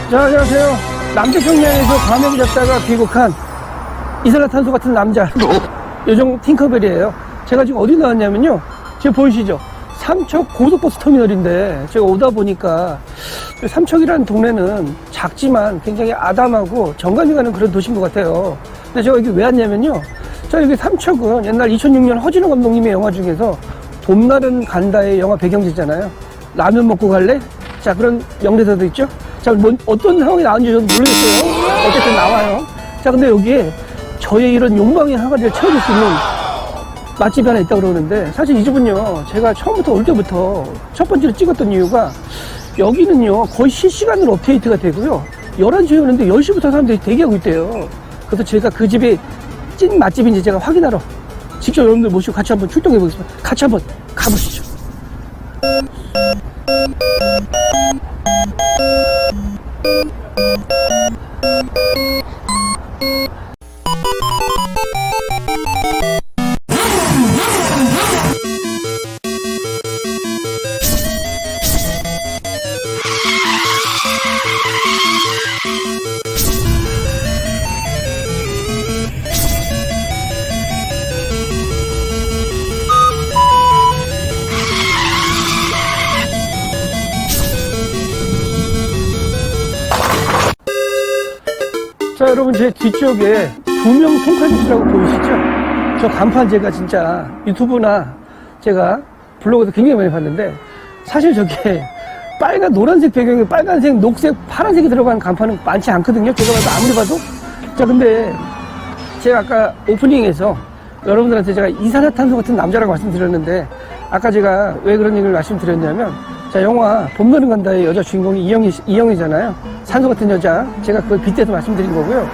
자, 안녕하세요. 남태평양에서 감염 잡다가 귀국한 이산화탄소 같은 남자 요정 팅커벨이에요. 제가 지금 어디 나왔냐면요, 지금 보이시죠? 삼척 고속버스 터미널인데 제가 오다 보니까 삼척이라는 동네는 작지만 굉장히 아담하고 정감이 가는 그런 도시인 것 같아요. 근데 제가 여기 왜 왔냐면요, 자, 여기 삼척은 옛날 2006년 허진호 감독님의 영화 중에서 봄날은 간다의 영화 배경지잖아요. 라면 먹고 갈래? 자, 그런 명대사도 있죠. 자, 어떤 상황이 나왔는지 저는 모르겠어요. 어쨌든 나와요. 자, 근데 여기에 저의 이런 욕망의 항아리를 채워줄 수 있는 맛집이 하나 있다고 그러는데, 사실 이 집은요, 제가 처음부터 올 때부터 첫 번째로 찍었던 이유가, 여기는요 거의 실시간으로 업데이트가 되고요, 11시에 오는데 10시부터 사람들이 대기하고 있대요. 그래서 제가 그 집이 찐 맛집인지 제가 확인하러 직접 여러분들 모시고 같이 한번 출동해 보겠습니다. 같이 한번 가보시죠. 자, 여러분, 제 뒤쪽에 두명 송칼국수라고 보이시죠? 저 간판 제가 진짜 유튜브나 제가 블로그에서 굉장히 많이 봤는데, 사실 저게 빨간, 노란색 배경에 빨간색, 녹색, 파란색이 들어간 간판은 많지 않거든요. 제가 봐도 아무리 봐도. 자, 근데 제가 아까 오프닝에서 여러분들한테 제가 이산화탄소 같은 남자라고 말씀드렸는데, 아까 제가 왜 그런 얘기를 말씀드렸냐면, 자, 영화 봄날은 간다의 여자 주인공이 이영이잖아요. 산소 같은 여자. 제가 그걸 빗대서 말씀드린 거고요.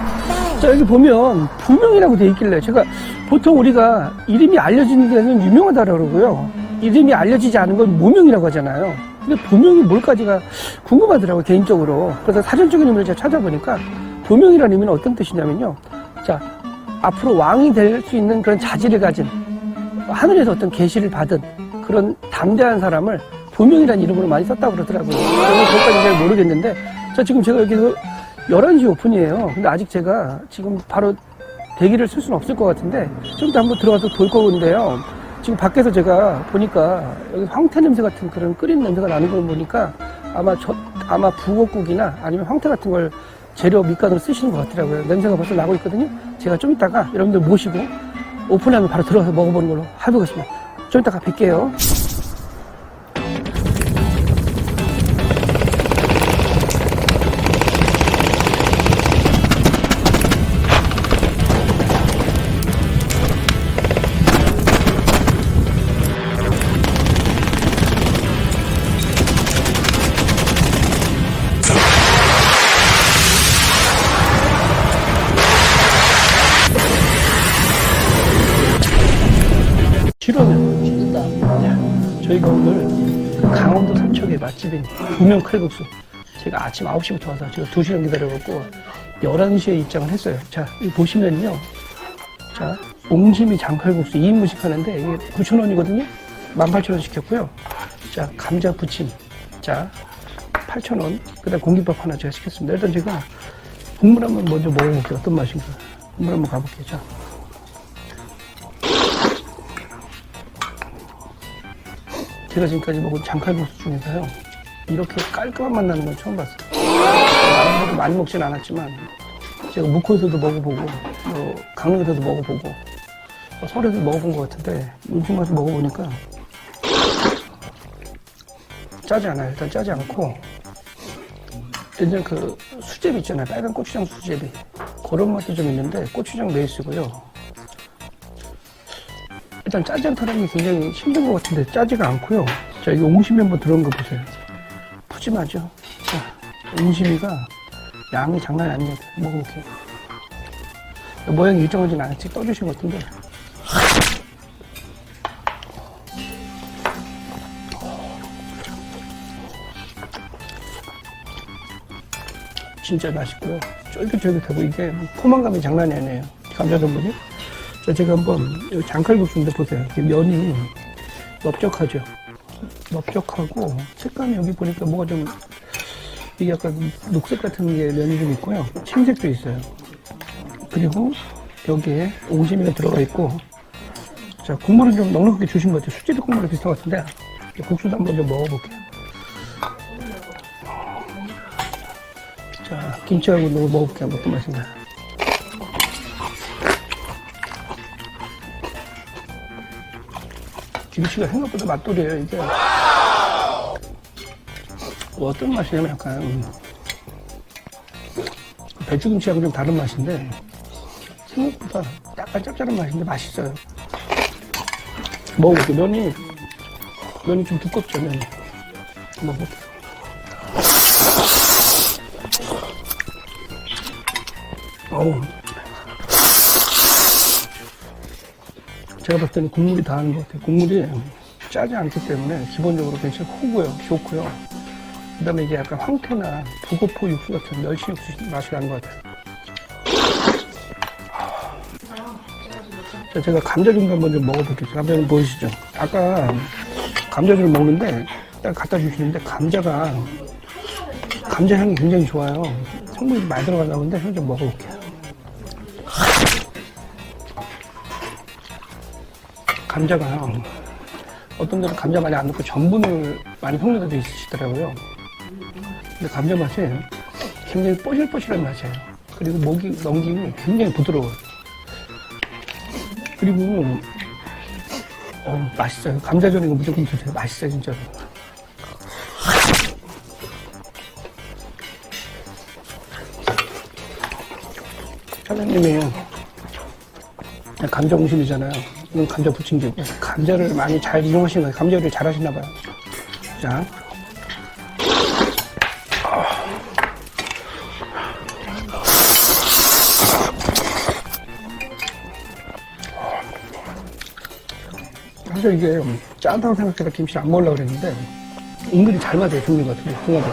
자, 여기 보면 부명이라고 돼 있길래, 제가 보통 우리가 이름이 알려지는 데는 유명하다고 그러고요, 이름이 알려지지 않은 건 무명이라고 하잖아요. 근데 부명이 뭘까지가 궁금하더라고요, 개인적으로. 그래서 사전적인 의미를 제가 찾아보니까, 부명이라는 의미는 어떤 뜻이냐면요, 자, 앞으로 왕이 될 수 있는 그런 자질을 가진, 하늘에서 어떤 계시를 받은 그런 담대한 사람을 부명이라는 이름으로 많이 썼다고 그러더라고요. 저는 그것까지 잘 모르겠는데, 자, 지금 제가 여기서 11시 오픈이에요. 근데 아직 제가 지금 바로 대기를 쓸 수는 없을 것 같은데, 좀 더 한번 들어가서 볼 거는데요. 지금 밖에서 제가 보니까 여기 황태 냄새 같은 그런 끓인 냄새가 나는 걸 보니까 아마 북엇국이나 아니면 황태 같은 걸 재료 밑간으로 쓰시는 것 같더라고요. 냄새가 벌써 나고 있거든요. 제가 좀 이따가 여러분들 모시고 오픈하면 바로 들어가서 먹어보는 걸로 해보겠습니다. 좀 이따가 뵐게요. 실화면 저희가 오늘 강원도 삼척의 맛집인 두명 칼국수, 제가 아침 9시부터 와서 지금 2시간 기다려갖고 11시에 입장을 했어요. 자, 여기 보시면요, 자, 옹심이 장칼국수 2인분씩 하는데 이게 9,000원이거든요 18,000원 시켰고요. 자, 감자 부침, 자, 8,000원. 그 다음 공깃밥 하나 제가 시켰습니다. 일단 제가 국물 한번 먼저 먹어볼게요. 어떤 맛인가. 국물 한번 가볼게요. 자, 제가 지금까지 먹은 장칼국수 중에서요, 이렇게 깔끔한 맛 나는 건 처음 봤어요. 다른 것도 많이 먹진 않았지만, 제가 묵호에서도 먹어보고, 강릉에서도 먹어보고, 서울에서도 먹어본 것 같은데, 음식 맛을 먹어보니까 짜지 않아요. 일단 짜지 않고, 예전에 그 수제비 있잖아요. 빨간 고추장 수제비. 그런 맛도 좀 있는데, 고추장 베이스고요. 일단 짜지 않다는 게 굉장히 힘든 것 같은데 짜지가 않고요. 자, 여기 옹심이 한번 들어온 거 보세요. 푸짐하죠? 자, 옹심이가 양이 장난이 아닙니다. 먹어볼게요. 모양이 일정하진 않았지. 떠주신 것 같은데. 진짜 맛있고요. 쫄깃쫄깃하고 이게 포만감이 장난이 아니에요. 감자 전분이. 자, 제가 한번 장칼국수인데 보세요. 이렇게 면이 넓적하죠. 넓적하고 색감이 여기 보니까 뭐가 좀 이게 약간 녹색 같은 게 면이 좀 있고요.青색도 있어요. 그리고 여기에 옹심이가 들어가 있고, 자, 국물은 좀 넉넉하게 주신 것 같아요. 수제비 국물이 비슷한 것 같은데, 국수도 한번 좀 먹어볼게요. 자, 김치하고 넣어 먹어볼게요. 어떤 맛인가. 김치가 생각보다 맛돌이에요, 이게. 어떤 맛이냐면 약간, 배추김치하고 좀 다른 맛인데, 생각보다 약간 짭짤한 맛인데 맛있어요. 먹어볼게요. 면이 좀 두껍죠, 면이. 먹어볼게요. 어우. 제가 봤을 때는 국물이 다 하는 것 같아요. 국물이 짜지 않기 때문에 기본적으로 굉장히 크고요, 좋고요. 그 다음에 이게 약간 황태나 북어포 육수 같은 멸치 육수 맛이 나는 것 같아요. 자, 제가 감자전도 한번 좀 먹어볼게요. 감자전 보이시죠? 아까 감자전을 먹는데 딱 갖다 주시는데 감자 향이 굉장히 좋아요. 성분이 많이 들어가나 본데 형 좀 먹어볼게요. 감자가 어떤 데는 감자 많이 안 넣고 전분을 많이 섞는 데도 있으시더라고요. 근데 감자 맛이 굉장히 뽀실뽀실한 맛이에요. 그리고 목이 넘김이 굉장히 부드러워요. 그리고 맛있어요. 감자전 이거 무조건 드세요. 맛있어요, 진짜로. 사장님이 감자 옹심이잖아요. 이건 감자 부침개고 감자를 많이 잘 이용하시는 거예요. 감자 요리를 잘 하시나 봐요. 자, 사실 이게 짜다고 생각해서 김치를 안 먹으려고 그랬는데 은근히 잘 맞아요. 종류가 궁합이.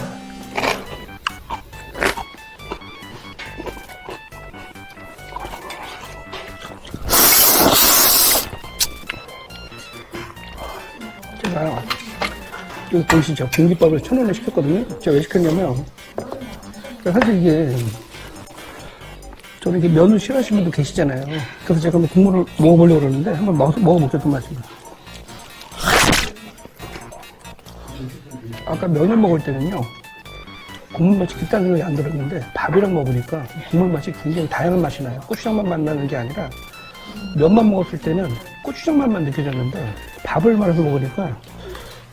제가 여기 보이시죠? 공깃밥을 1,000원에 시켰거든요. 제가 왜 시켰냐면 사실 이게 저는 이게 면을 싫어하시는 분도 계시잖아요. 그래서 제가 한번 국물을 먹어보려고 그러는데 한번 먹어볼게요. 좀 맛있어요. 아까 면을 먹을 때는요 국물 맛이 깊다는 생각이 안 들었는데 밥이랑 먹으니까 국물 맛이 굉장히 다양한 맛이 나요. 고추장 맛만 나는 게 아니라 면만 먹었을 때는 고추장 맛만 느껴졌는데 밥을 말아서 먹으니까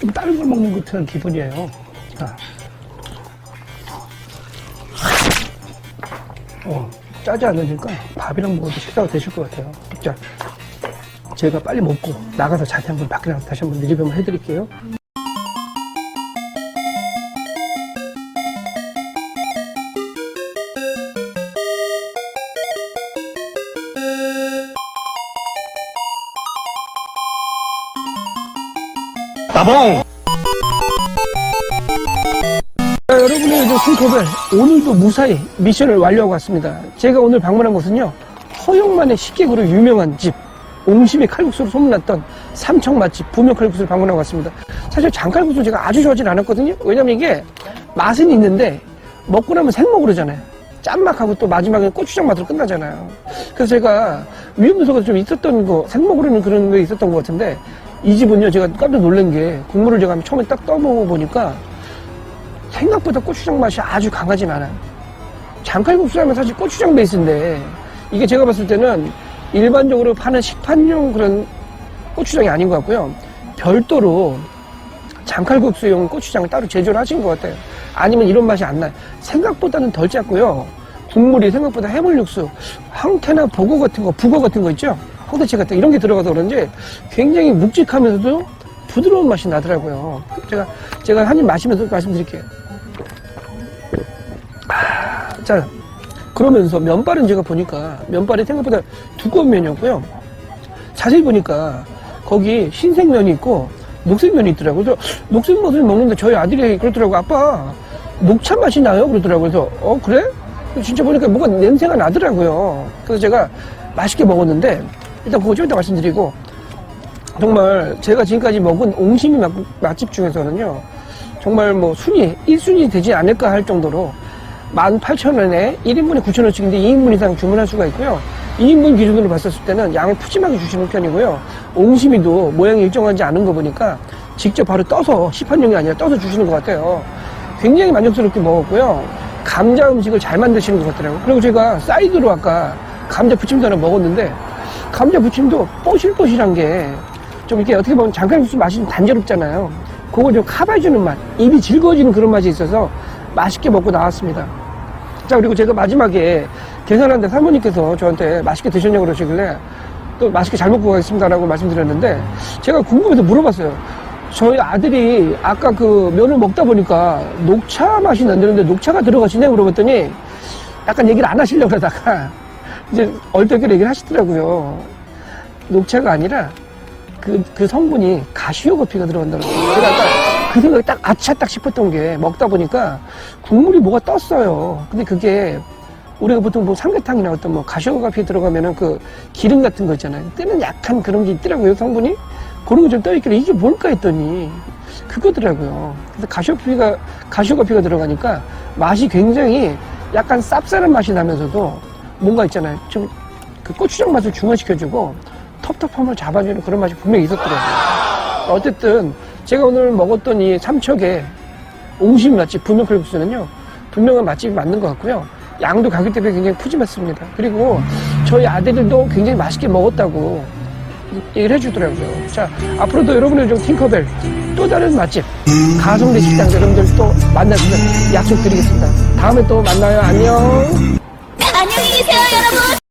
좀 다른 걸 먹는 듯한 기분이에요. 자. 짜지 않으니까 밥이랑 먹어도 식사가 되실 것 같아요. 자, 제가 빨리 먹고 나가서 자세 한번 밖에 나가서 다시 한번 리뷰 한번 해드릴게요. 따봉! 자, 여러분의 킹컵을 오늘도 무사히 미션을 완료하고 왔습니다. 제가 오늘 방문한 곳은요 허영만의 식객으로 유명한 집 옹심이 칼국수로 소문났던 삼청 맛집 부명 칼국수를 방문하고 왔습니다. 사실 장칼국수 제가 아주 좋아하진 않았거든요. 왜냐면 이게 맛은 있는데 먹고 나면 생먹 그러잖아요. 짠맛하고 또 마지막에 고추장 맛으로 끝나잖아요. 그래서 제가 위험 요소가 좀 있었던 거 생먹으로는 그런 게 있었던 것 같은데 이 집은요 제가 깜짝 놀란 게 국물을 제가 처음에 딱 떠먹어보니까 생각보다 고추장 맛이 아주 강하진 않아요. 장칼국수 하면 사실 고추장 베이스인데 이게 제가 봤을 때는 일반적으로 파는 식판용 그런 고추장이 아닌 것 같고요. 별도로 장칼국수용 고추장을 따로 제조를 하신 것 같아요. 아니면 이런 맛이 안 나요. 생각보다는 덜 짰고요. 국물이 생각보다 해물육수, 황태나 북어 같은 거 있죠? 황태채 같은 이런 게 들어가서 그런지 굉장히 묵직하면서도 부드러운 맛이 나더라고요. 제가 한 입 마시면서 말씀드릴게요. 자, 그러면서 면발은 제가 보니까 면발이 생각보다 두꺼운 면이었고요. 자세히 보니까 거기 흰색 면이 있고 녹색 면이 있더라고요. 그래서 녹색 면을 먹는데 저희 아들이 그러더라고요. 아빠, 녹차 맛이 나요? 그러더라고요. 그래서 그래? 진짜 보니까 뭔가 냄새가 나더라고요. 그래서 제가 맛있게 먹었는데 일단 그거 좀 이따 말씀드리고 정말 제가 지금까지 먹은 옹심이 맛집 중에서는요 정말 뭐 순위 1순위 되지 않을까 할 정도로 18,000원에 1인분에 9,000원씩인데 2인분 이상 주문할 수가 있고요. 2인분 기준으로 봤었을 때는 양을 푸짐하게 주시는 편이고요. 옹심이도 모양이 일정하지 않은 거 보니까 직접 바로 떠서 시판용이 아니라 떠서 주시는 것 같아요. 굉장히 만족스럽게 먹었고요. 감자 음식을 잘 만드시는 것 같더라고요. 그리고 제가 사이드로 아까 감자 부침도 하나 먹었는데 감자 부침도 뽀실뽀실한 게 좀 이렇게 어떻게 보면 잠깐 육수 맛이 좀 단조롭잖아요. 그걸 좀 커버해주는 맛, 입이 즐거워지는 그런 맛이 있어서 맛있게 먹고 나왔습니다. 자, 그리고 제가 마지막에 계산하는데 사모님께서 저한테 맛있게 드셨냐고 그러시길래 또 맛있게 잘 먹고 가겠습니다라고 말씀드렸는데 제가 궁금해서 물어봤어요. 저희 아들이 아까 그 면을 먹다 보니까 녹차 맛이 난다는데 녹차가 들어가시냐고 물어봤더니 약간 얘기를 안 하시려고 그러다가 이제 얼떨결에 얘기를 하시더라고요. 녹차가 아니라 그 성분이 가시오 커피가 들어간다고. 그러니까 그 생각이 딱 아차 딱 싶었던 게 먹다 보니까 국물이 뭐가 떴어요. 근데 그게 우리가 보통 뭐 삼계탕이나 어떤 뭐 가시오 커피 들어가면은 그 기름 같은 거 있잖아요. 그때는 약간 그런 게 있더라고요, 성분이. 그런 거 좀 떠있길래 이게 뭘까 했더니 그거더라고요. 그래서 가시오 커피가 들어가니까 맛이 굉장히 약간 쌉쌀한 맛이 나면서도 뭔가 있잖아요. 좀 그 고추장 맛을 중화시켜주고 텁텁함을 잡아주는 그런 맛이 분명히 있었더라고요. 어쨌든 제가 오늘 먹었던 이 삼척의 옹심 맛집 불명칼국수는요, 분명한 맛집이 맞는 것 같고요. 양도 가격 대비 굉장히 푸짐했습니다. 그리고 저희 아들들도 굉장히 맛있게 먹었다고 얘기를 해주더라고요. 자, 앞으로도 여러분의 좀 팅커벨 또 다른 맛집 가성비 식당 여러분들 또 만나시면 약속드리겠습니다. 다음에 또 만나요. 안녕. 안녕히 계세요, 여러분.